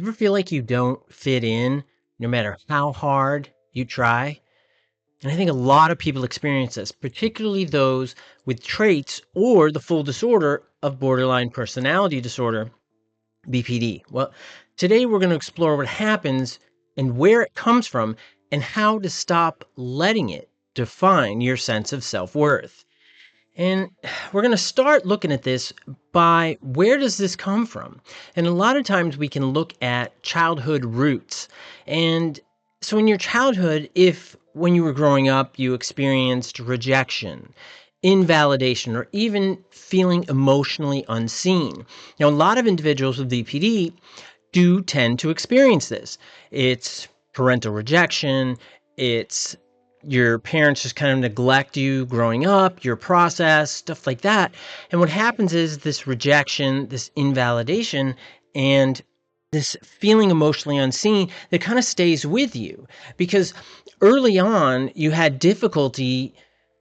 Ever feel like you don't fit in no matter how hard you try? And I think a lot of people experience this, particularly those with traits or the full disorder of borderline personality disorder, BPD. Well, today we're going to explore what happens and where it comes from and how to stop letting it define your sense of self-worth. And we're going to start looking at this by where does this come from? And a lot of times we can look at childhood roots. And so in your childhood, if when you were growing up, you experienced rejection, invalidation, or even feeling emotionally unseen. Now, a lot of individuals with BPD do tend to experience this. It's parental rejection, it's your parents just kind of neglect you growing up, your process, stuff like that. And what happens is this rejection, this invalidation, and this feeling emotionally unseen that kind of stays with you because early on you had difficulty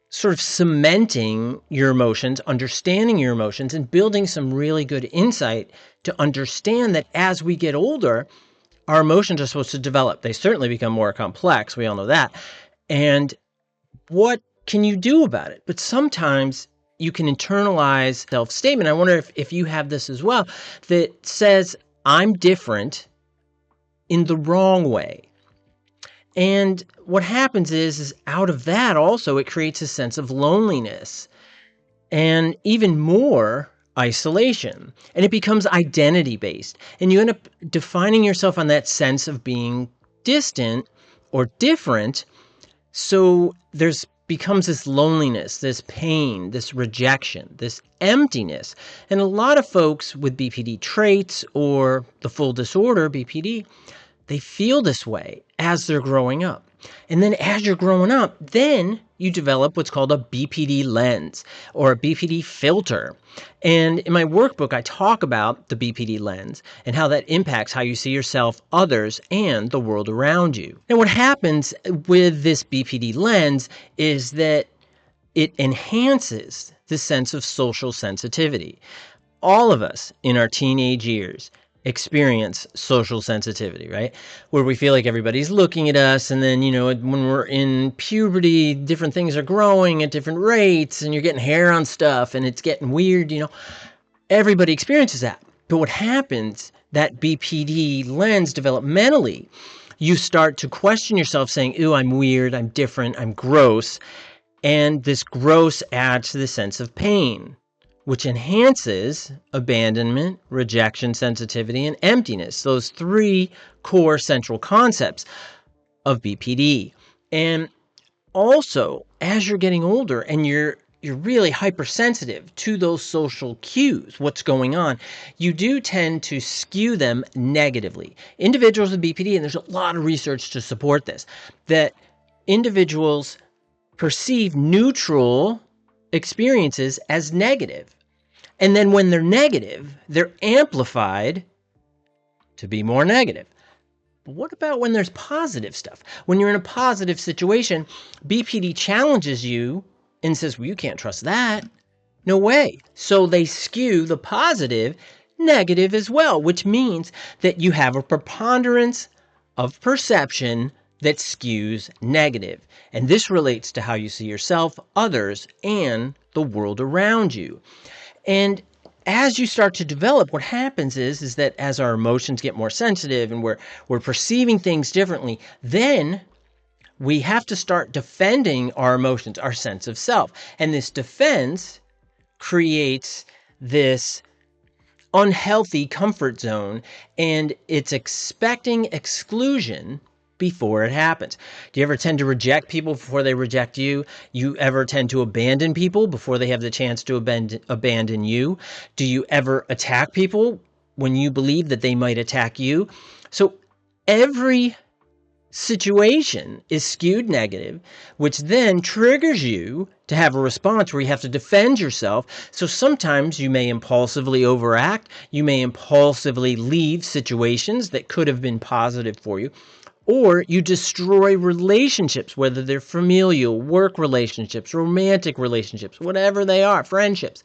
sort of cementing your emotions, understanding your emotions, and building some really good insight to understand that as we get older, our emotions are supposed to develop. They certainly become more complex. We all know that. And what can you do about it? But sometimes you can internalize self-statement. I wonder if you have this as well, that says, I'm different in the wrong way. And what happens is out of that also, it creates a sense of loneliness and even more isolation. And it becomes identity-based. And you end up defining yourself on that sense of being distant or different. So there's becomes this loneliness, this pain, this rejection, this emptiness. And a lot of folks with BPD traits or the full disorder, BPD, they feel this way as they're growing up. And then as you're growing up, then you develop what's called a BPD lens or a BPD filter. And in my workbook, I talk about the BPD lens and how that impacts how you see yourself, others, and the world around you. And what happens with this BPD lens is that it enhances the sense of social sensitivity. All of us in our teenage years experience social sensitivity, right? Where we feel like everybody's looking at us. And then, when we're in puberty, different things are growing at different rates and you're getting hair on stuff and it's getting weird, everybody experiences that. But what happens, that BPD lens developmentally, you start to question yourself saying, ooh, I'm weird, I'm different, I'm gross. And this gross adds to the sense of pain, which enhances abandonment, rejection, sensitivity, and emptiness. Those three core central concepts of BPD. And also, as you're getting older and you're really hypersensitive to those social cues, what's going on, you do tend to skew them negatively. Individuals with BPD, and there's a lot of research to support this, that individuals perceive neutral experiences as negative. And then when they're negative, they're amplified to be more negative. But what about when there's positive stuff? When you're in a positive situation, BPD challenges you and says, well, you can't trust that. No way. So they skew the positive negative as well, which means that you have a preponderance of perception that skews negative. And this relates to how you see yourself, others, and the world around you. And as you start to develop, what happens is that as our emotions get more sensitive and we're perceiving things differently, then we have to start defending our emotions, our sense of self. And this defense creates this unhealthy comfort zone, and it's expecting exclusion before it happens. Do you ever tend to reject people before they reject you? You ever tend to abandon people before they have the chance to abandon you? Do you ever attack people when you believe that they might attack you? So every situation is skewed negative, which then triggers you to have a response where you have to defend yourself. So sometimes you may impulsively overact. You may impulsively leave situations that could have been positive for you. Or you destroy relationships, whether they're familial, work relationships, romantic relationships, whatever they are, friendships,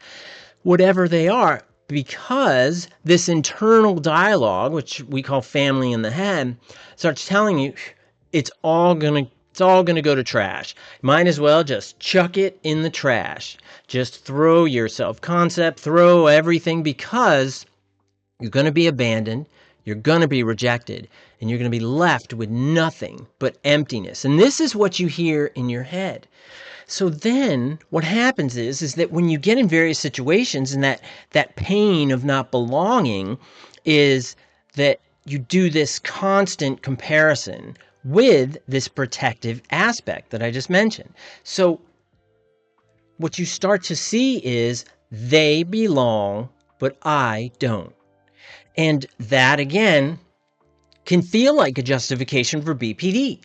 whatever they are. because this internal dialogue, which we call family in the head, starts telling you it's all gonna go to trash. Might as well just chuck it in the trash. Just throw your self-concept, throw everything, because you're going to be abandoned, you're going to be rejected, and you're going to be left with nothing but emptiness. And this is what you hear in your head. So then what happens is that when you get in various situations, and that pain of not belonging is that you do this constant comparison with this protective aspect that I just mentioned. So what you start to see is they belong, but I don't. And that, again, can feel like a justification for BPD.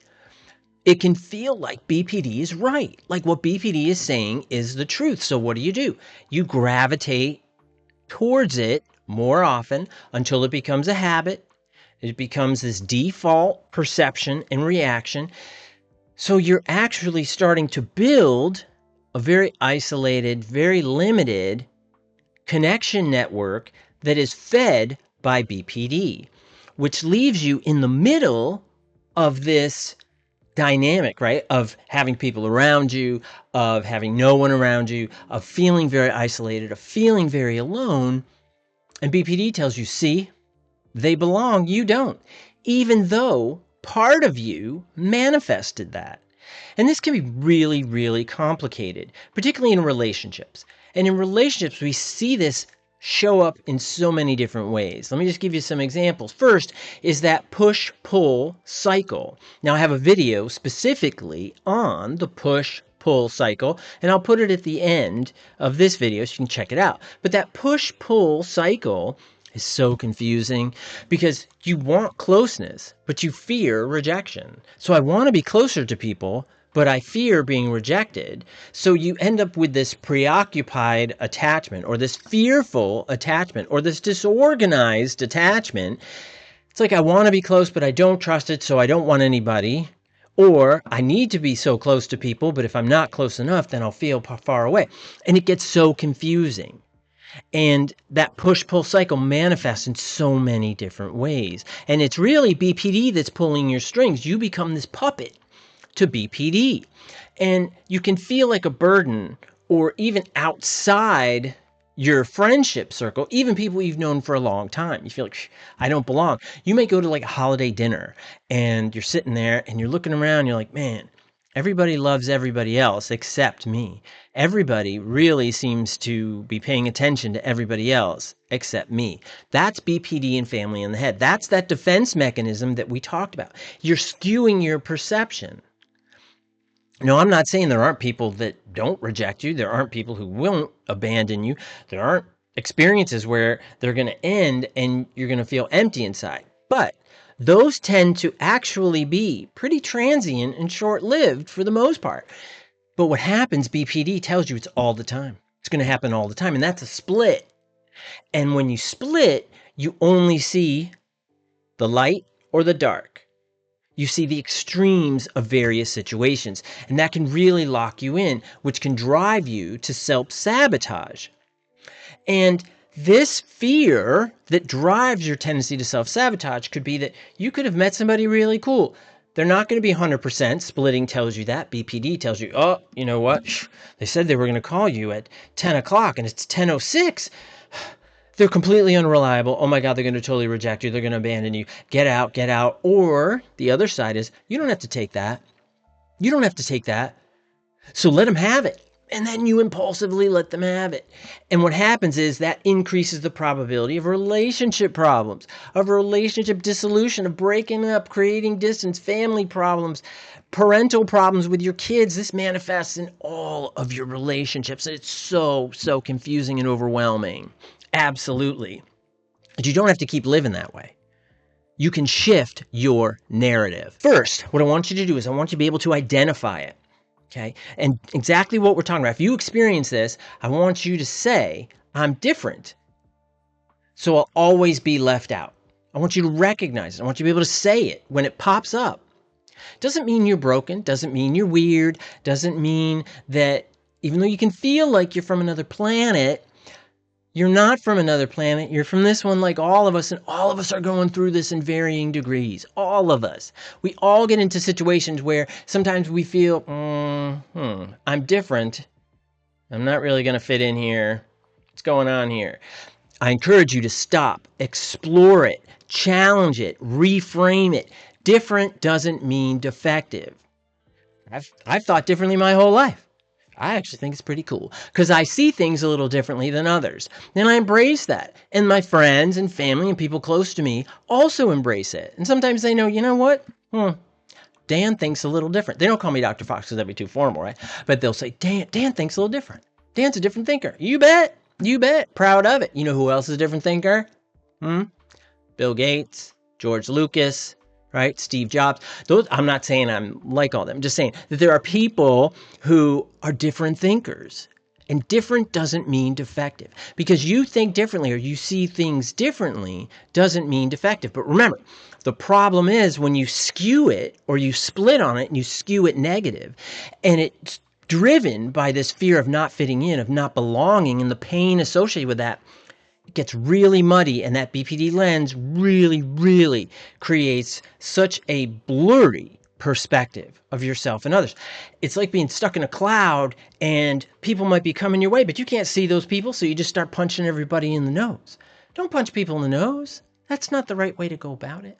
It can feel like BPD is right. Like what BPD is saying is the truth. So what do? You gravitate towards it more often until it becomes a habit. It becomes this default perception and reaction. So you're actually starting to build a very isolated, very limited connection network that is fed by BPD, which leaves you in the middle of this dynamic, right? Of having people around you, of having no one around you, of feeling very isolated, of feeling very alone. And BPD tells you, see, they belong, you don't, even though part of you manifested that. And this can be really, really complicated, particularly in relationships. And in relationships, we see this show up in so many different ways. Let me just give you some examples. First is that push-pull cycle. Now, I have a video specifically on the push-pull cycle, and I'll put it at the end of this video so you can check it out. But that push-pull cycle is so confusing because you want closeness, but you fear rejection. So I want to be closer to people, but I fear being rejected. So you end up with this preoccupied attachment, or this fearful attachment, or this disorganized attachment. It's like I want to be close, but I don't trust it, so I don't want anybody. Or I need to be so close to people, but if I'm not close enough, then I'll feel far away. And it gets so confusing. And that push-pull cycle manifests in so many different ways. And it's really BPD that's pulling your strings. You become this puppet to BPD. And you can feel like a burden, or even outside your friendship circle, even people you've known for a long time. You feel like, I don't belong. You may go to like a holiday dinner and you're sitting there and you're looking around, you're like, man, everybody loves everybody else except me. Everybody really seems to be paying attention to everybody else except me. That's BPD and family in the head. That's that defense mechanism that we talked about. You're skewing your perception. No, I'm not saying there aren't people that don't reject you. There aren't people who won't abandon you. There aren't experiences where they're going to end and you're going to feel empty inside. But those tend to actually be pretty transient and short-lived for the most part. But what happens, BPD tells you it's all the time. It's going to happen all the time, and that's a split. And when you split, you only see the light or the dark. You see the extremes of various situations, and that can really lock you in, which can drive you to self-sabotage. And this fear that drives your tendency to self-sabotage could be that you could have met somebody really cool. They're not going to be 100%. Splitting tells you that. BPD tells you, oh, you know what? They said they were going to call you at 10 o'clock and it's 10:06. They're completely unreliable. Oh my God, they're going to totally reject you. They're going to abandon you. Get out, get out. Or the other side is, you don't have to take that. You don't have to take that. So let them have it. And then you impulsively let them have it. And what happens is that increases the probability of relationship problems, of relationship dissolution, of breaking up, creating distance, family problems, parental problems with your kids. This manifests in all of your relationships. And it's so, so confusing and overwhelming. Absolutely. But you don't have to keep living that way. You can shift your narrative. First, what I want you to do is I want you to be able to identify it. Okay. And exactly what we're talking about. If you experience this, I want you to say, I'm different. So I'll always be left out. I want you to recognize it. I want you to be able to say it when it pops up. Doesn't mean you're broken. Doesn't mean you're weird. Doesn't mean that even though you can feel like you're from another planet, You're not from another planet. You're from this one like all of us, and all of us are going through this in varying degrees. All of us. We all get into situations where sometimes we feel, I'm different. I'm not really going to fit in here. What's going on here? I encourage you to stop, explore it, challenge it, reframe it. Different doesn't mean defective. I've thought differently my whole life. I actually think it's pretty cool because I see things a little differently than others. And I embrace that. And my friends and family and people close to me also embrace it. And sometimes they know, you know what? Dan thinks a little different. They don't call me Dr. Fox because that'd be too formal, right? But they'll say, Dan thinks a little different. Dan's a different thinker. You bet. You bet. Proud of it. You know who else is a different thinker? Bill Gates, George Lucas, right? Steve Jobs. Those, I'm not saying I'm like all them. I'm just saying that there are people who are different thinkers. And different doesn't mean defective. Because you think differently or you see things differently doesn't mean defective. But remember, the problem is when you skew it or you split on it and you skew it negative, and it's driven by this fear of not fitting in, of not belonging, and the pain associated with that, it gets really muddy, and that BPD lens really, really creates such a blurry perspective of yourself and others. It's like being stuck in a cloud, and people might be coming your way, but you can't see those people, so you just start punching everybody in the nose. Don't punch people in the nose. That's not the right way to go about it.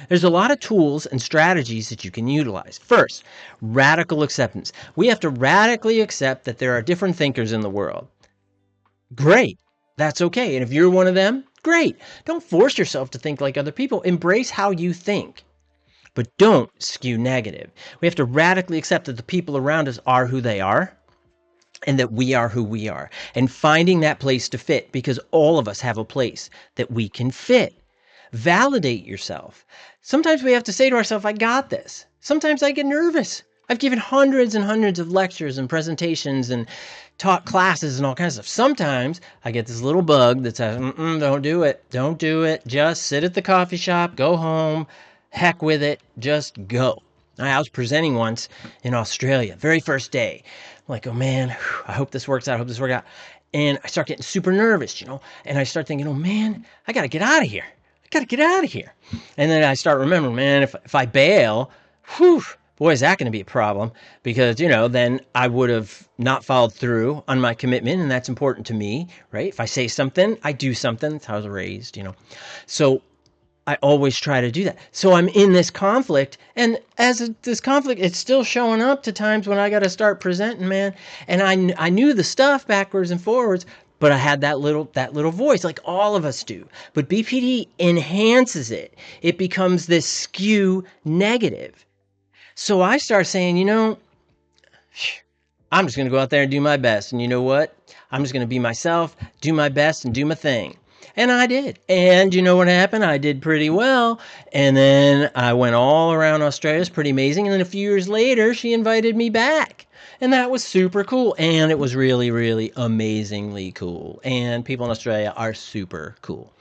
There's a lot of tools and strategies that you can utilize. First, radical acceptance. We have to radically accept that there are different thinkers in the world. Great. That's okay. And if you're one of them, great. Don't force yourself to think like other people. Embrace how you think, but don't skew negative. We have to radically accept that the people around us are who they are and that we are who we are, and finding that place to fit, because all of us have a place that we can fit. Validate yourself. Sometimes we have to say to ourselves, I got this. Sometimes I get nervous. I've given hundreds and hundreds of lectures and presentations and taught classes and all kinds of stuff. Sometimes I get this little bug that says, don't do it. Don't do it. Just sit at the coffee shop, go home, heck with it, just go. I was presenting once in Australia, very first day. I'm like, oh man, I hope this works out. I hope this works out. And I start getting super nervous, and I start thinking, oh man, I got to get out of here. And then I start remembering, man, if I bail, boy, is that going to be a problem, because, then I would have not followed through on my commitment, and that's important to me, right? If I say something, I do something. That's how I was raised, So I always try to do that. So I'm in this conflict, and this conflict, it's still showing up to times when I got to start presenting, man. And I knew the stuff backwards and forwards, but I had that little voice, like all of us do. But BPD enhances it. It becomes this skew negative. So I start saying, I'm just going to go out there and do my best. And you know what? I'm just going to be myself, do my best, and do my thing. And I did. And you know what happened? I did pretty well. And then I went all around Australia. It's pretty amazing. And then a few years later, she invited me back. And that was super cool. And it was really, really amazingly cool. And people in Australia are super cool.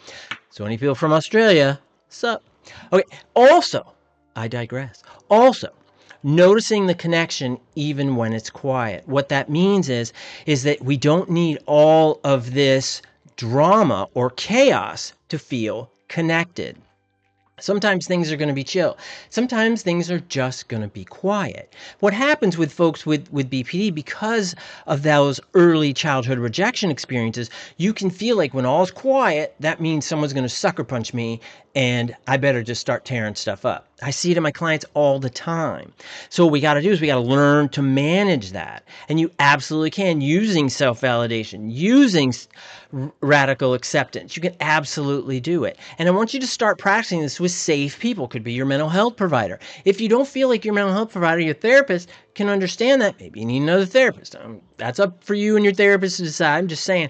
So any people from Australia, sup? Okay. Also, I digress. Also, noticing the connection even when it's quiet. What that means is that we don't need all of this drama or chaos to feel connected. Sometimes things are going to be chill. Sometimes things are just going to be quiet. What happens with folks with BPD, because of those early childhood rejection experiences, you can feel like when all's quiet, that means someone's going to sucker punch me and I better just start tearing stuff up. I see it in my clients all the time. So what we got to do is we got to learn to manage that. And you absolutely can, using self-validation, using radical acceptance. You can absolutely do it. And I want you to start practicing this with safe people. Could be your mental health provider. If you don't feel like your mental health provider, your therapist can understand that, maybe you need another therapist. That's up for you and your therapist to decide. I'm just saying,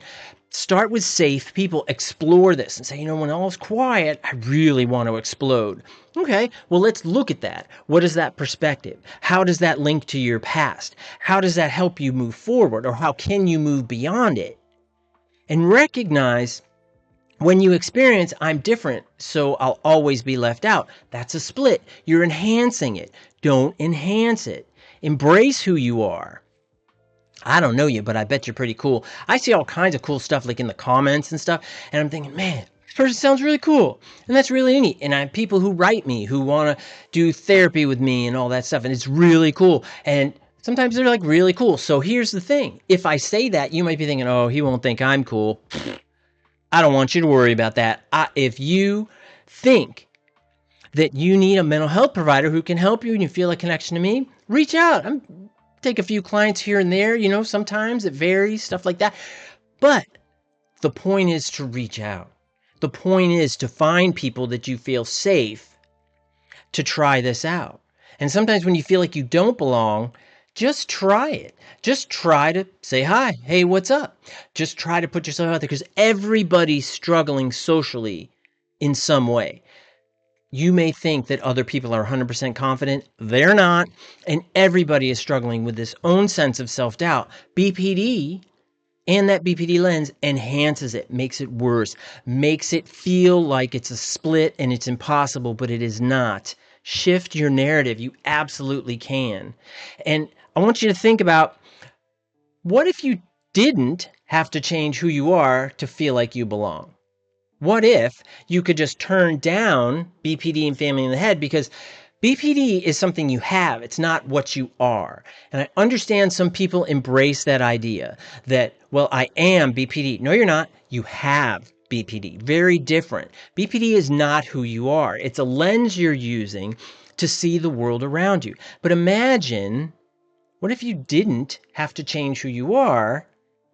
start with safe people. Explore this and say, when all's quiet, I really want to explode. Okay, well, let's look at that. What is that perspective? How does that link to your past? How does that help you move forward? Or how can you move beyond it? And recognize when you experience, I'm different, so I'll always be left out. That's a split. You're enhancing it. Don't enhance it. Embrace who you are. I don't know you, but I bet you're pretty cool. I see all kinds of cool stuff like in the comments and stuff, and I'm thinking, man, this person sounds really cool, and that's really neat. And I have people who write me who want to do therapy with me and all that stuff, and it's really cool. And sometimes they're like really cool. So here's the thing: if I say that, you might be thinking, oh, he won't think I'm cool. I don't want you to worry about that. If you think that you need a mental health provider who can help you and you feel a connection to me, reach out. I'm take a few clients here and there, sometimes it varies, stuff like that. But the point is to reach out. The point is to find people that you feel safe to try this out. And sometimes when you feel like you don't belong, just try it. Just try to say hi. Hey, what's up? Just try to put yourself out there because everybody's struggling socially in some way. You may think that other people are 100% confident. They're not. And everybody is struggling with this own sense of self-doubt. BPD and that BPD lens enhances it, makes it worse, makes it feel like it's a split and it's impossible, but it is not. Shift your narrative. You absolutely can. And I want you to think about, what if you didn't have to change who you are to feel like you belong? What if you could just turn down BPD and family in the head? Because BPD is something you have. It's not what you are. And I understand some people embrace that idea that, well, I am BPD. No, you're not. You have BPD. Very different. BPD is not who you are. It's a lens you're using to see the world around you. But imagine, what if you didn't have to change who you are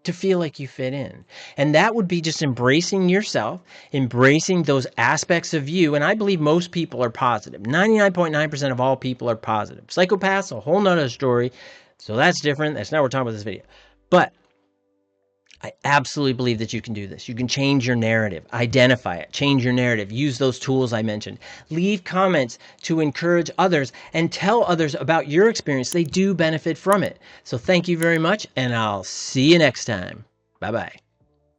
to feel like you fit in? And that would be just embracing yourself, embracing those aspects of you. And I believe most people are positive. 99.9% of all people are positive. Psychopaths, a whole nother story. So that's different. That's not what we're talking about this video. But I absolutely believe that you can do this. You can change your narrative, identify it, change your narrative, use those tools I mentioned. Leave comments to encourage others and tell others about your experience. They do benefit from it. So thank you very much, and I'll see you next time. Bye-bye.